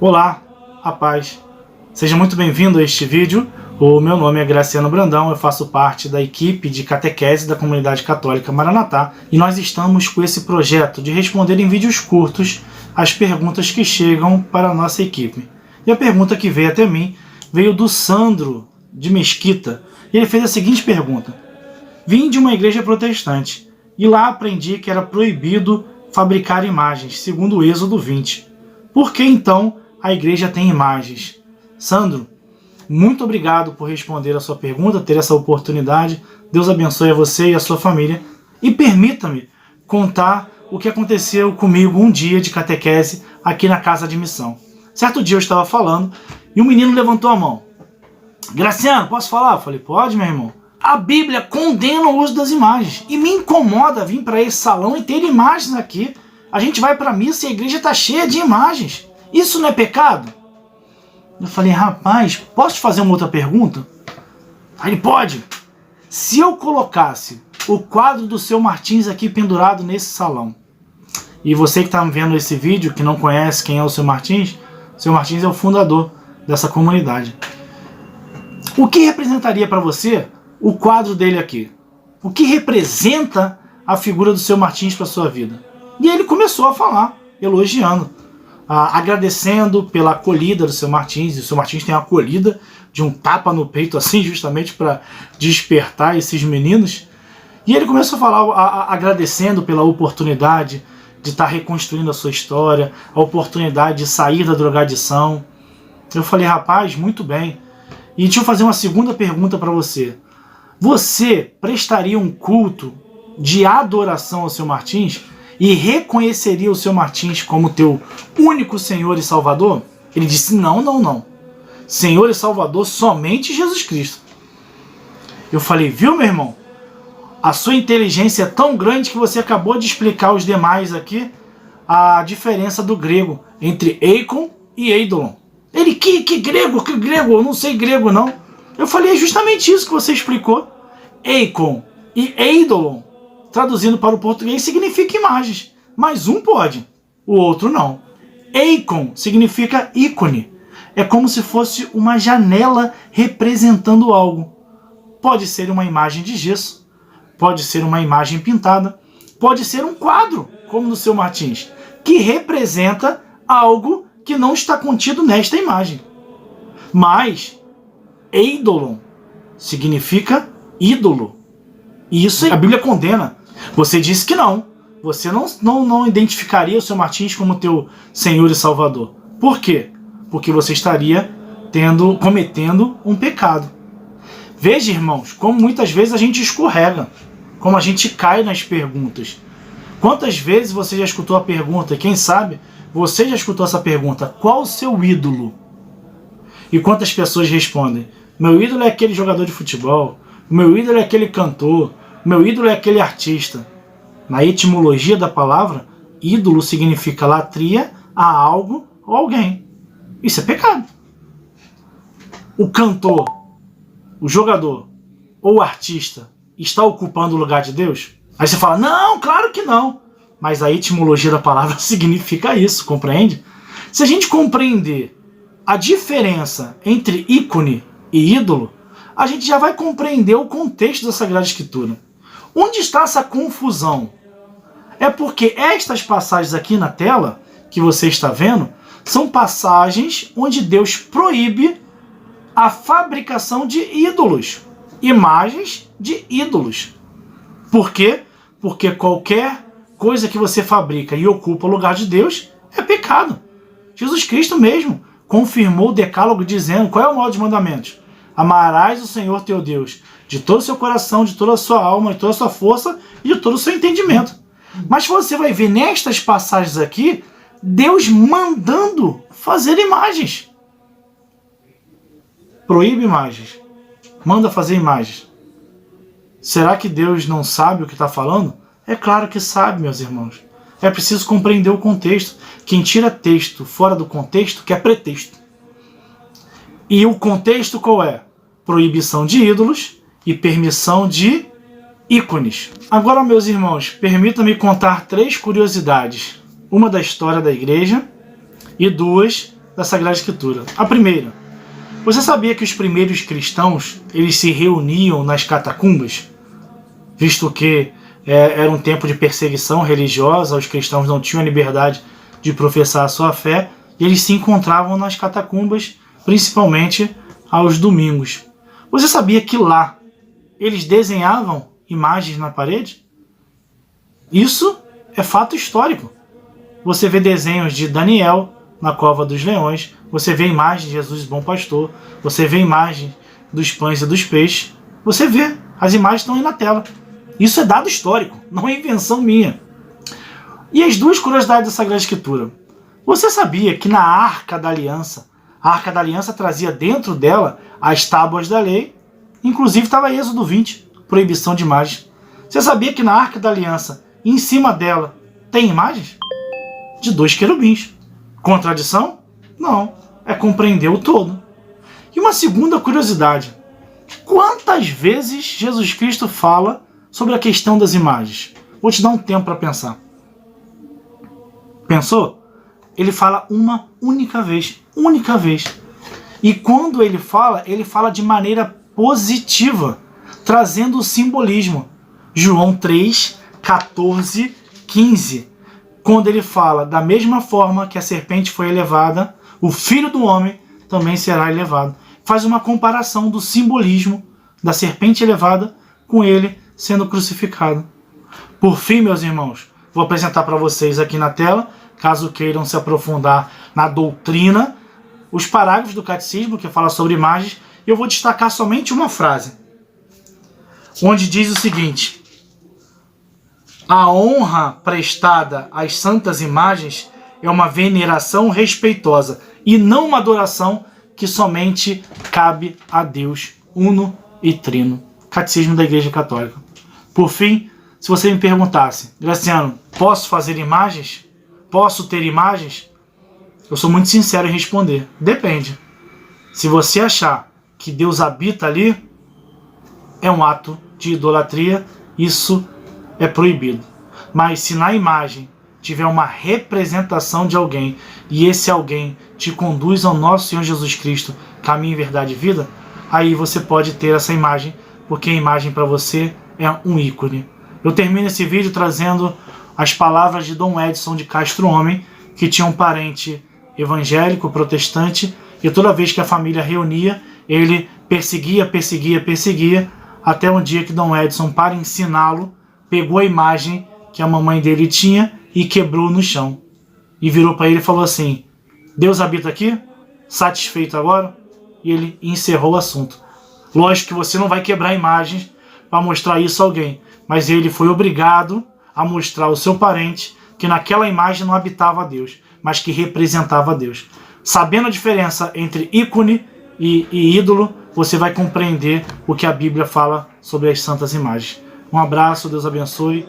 Olá, a paz. Seja muito bem-vindo a este vídeo. O meu nome é Graciano Brandão, eu faço parte da equipe de catequese da Comunidade Católica Maranatá e nós estamos com esse projeto de responder em vídeos curtos as perguntas que chegam para a nossa equipe. E a pergunta que veio até mim veio do Sandro de Mesquita e ele fez a seguinte pergunta: vim de uma igreja protestante e lá aprendi que era proibido fabricar imagens, segundo o Êxodo 20. Por que então a igreja tem imagens? Sandro, muito obrigado por responder a sua pergunta, ter essa oportunidade. Deus abençoe a você e a sua família. E permita-me contar o que aconteceu comigo um dia de catequese aqui na casa de missão. Certo dia eu estava falando e um menino levantou a mão. Graciano, posso falar? Eu falei, pode, meu irmão. A Bíblia condena o uso das imagens e me incomoda vir para esse salão e ter imagens aqui. A gente vai para a missa e a igreja está cheia de imagens. Isso não é pecado? Eu falei, rapaz, posso te fazer uma outra pergunta? Aí ele, pode. Se eu colocasse o quadro do seu Martins aqui pendurado nesse salão, e você que está vendo esse vídeo, que não conhece quem é o seu Martins é o fundador dessa comunidade. O que representaria para você o quadro dele aqui? O que representa a figura do seu Martins para a sua vida? E ele começou a falar, elogiando, agradecendo pela acolhida do seu Martins. E o seu Martins tem uma acolhida de um tapa no peito assim, justamente para despertar esses meninos. E ele começou a falar, agradecendo pela oportunidade de estar reconstruindo a sua história, a oportunidade de sair da drogadição. Eu falei, rapaz, muito bem. E deixa eu fazer uma segunda pergunta para você. Você prestaria um culto de adoração ao seu Martins e reconheceria o seu Martins como teu único Senhor e Salvador? Ele disse, não, não, não. Senhor e Salvador somente Jesus Cristo. Eu falei, viu, meu irmão? A sua inteligência é tão grande que você acabou de explicar aos demais aqui a diferença do grego entre eikon e eidolon. Ele, que grego? Que grego? Eu não sei grego, não. Eu falei, é justamente isso que você explicou. Eikon e eidolon, traduzindo para o português, significa imagens. Mas um pode, o outro não. Eikon significa ícone. É como se fosse uma janela representando algo. Pode ser uma imagem de gesso, pode ser uma imagem pintada, pode ser um quadro, como no seu Martins, que representa algo que não está contido nesta imagem. Mas eidolon significa ídolo. E isso a Bíblia condena. Você disse que não. Você não identificaria o seu Martins como teu Senhor e Salvador. Por quê? Porque você estaria cometendo um pecado. Veja, irmãos, como muitas vezes a gente escorrega, como a gente cai nas perguntas. Quantas vezes você já escutou a pergunta, quem sabe, você já escutou essa pergunta, qual o seu ídolo? E quantas pessoas respondem, meu ídolo é aquele jogador de futebol, meu ídolo é aquele cantor, meu ídolo é aquele artista. Na etimologia da palavra, ídolo significa latria a algo ou alguém. Isso é pecado. O cantor, o jogador ou o artista está ocupando o lugar de Deus? Aí você fala, não, claro que não. Mas a etimologia da palavra significa isso, compreende? Se a gente compreender a diferença entre ícone e ídolo, a gente já vai compreender o contexto da Sagrada Escritura. Onde está essa confusão? É porque estas passagens aqui na tela, que você está vendo, são passagens onde Deus proíbe a fabricação de ídolos, imagens de ídolos. Por quê? Porque qualquer coisa que você fabrica e ocupa o lugar de Deus é pecado. Jesus Cristo mesmo confirmou o decálogo dizendo, qual é o maior dos mandamentos? Amarás o Senhor teu Deus de todo o seu coração, de toda a sua alma, de toda a sua força e de todo o seu entendimento. Mas você vai ver nestas passagens aqui, Deus mandando fazer imagens. Proíbe imagens. Manda fazer imagens. Será que Deus não sabe o que está falando? É claro que sabe, meus irmãos. É preciso compreender o contexto. Quem tira texto fora do contexto quer pretexto. E o contexto qual é? Proibição de ídolos e permissão de ícones. Agora, meus irmãos, permitam-me contar 3 curiosidades. Uma da história da igreja e 2 da Sagrada Escritura. A primeira, você sabia que os primeiros cristãos eles se reuniam nas catacumbas? Visto que era um tempo de perseguição religiosa, os cristãos não tinham a liberdade de professar a sua fé, e eles se encontravam nas catacumbas, principalmente aos domingos. Você sabia que lá eles desenhavam imagens na parede? Isso é fato histórico. Você vê desenhos de Daniel na cova dos leões, você vê imagens de Jesus bom pastor, você vê imagens dos pães e dos peixes, você vê, as imagens estão aí na tela. Isso é dado histórico, não é invenção minha. E as duas curiosidades da Sagrada Escritura. Você sabia que na Arca da Aliança, a Arca da Aliança trazia dentro dela as tábuas da lei, inclusive estava Êxodo 20, proibição de imagens. Você sabia que na Arca da Aliança, em cima dela, tem imagens? De 2 querubins. Contradição? Não, é compreender o todo. E uma segunda curiosidade. Quantas vezes Jesus Cristo fala sobre a questão das imagens? Vou te dar um tempo para pensar. Pensou? Ele fala uma única vez. Única vez. E quando ele fala de maneira positiva, trazendo o simbolismo. João 3, 14, 15. Quando ele fala, da mesma forma que a serpente foi elevada, o Filho do Homem também será elevado. Faz uma comparação do simbolismo da serpente elevada com ele sendo crucificado. Por fim, meus irmãos, vou apresentar para vocês aqui na tela, caso queiram se aprofundar na doutrina, os parágrafos do Catecismo que fala sobre imagens, e eu vou destacar somente uma frase, onde diz o seguinte: a honra prestada às santas imagens é uma veneração respeitosa e não uma adoração que somente cabe a Deus uno e trino. Catecismo da Igreja Católica. Por fim, se você me perguntasse, Graciano, posso fazer imagens? Posso ter imagens? Eu sou muito sincero em responder. Depende. Se você achar que Deus habita ali, é um ato de idolatria, isso é proibido. Mas se na imagem tiver uma representação de alguém e esse alguém te conduz ao nosso Senhor Jesus Cristo, caminho, verdade e vida, aí você pode ter essa imagem, porque a imagem para você é um ícone. Eu termino esse vídeo trazendo as palavras de Dom Edson de Castro Homem, que tinha um parente evangélico, protestante, e toda vez que a família reunia, ele perseguia, até um dia que Dom Edson, para ensiná-lo, pegou a imagem que a mamãe dele tinha e quebrou no chão. E virou para ele e falou assim: Deus habita aqui? Satisfeito agora? E ele encerrou o assunto. Lógico que você não vai quebrar imagens para mostrar isso a alguém, mas ele foi obrigado a mostrar ao seu parente que naquela imagem não habitava Deus, mas que representava Deus. Sabendo a diferença entre ícone e ídolo, você vai compreender o que a Bíblia fala sobre as santas imagens. Um abraço, Deus abençoe.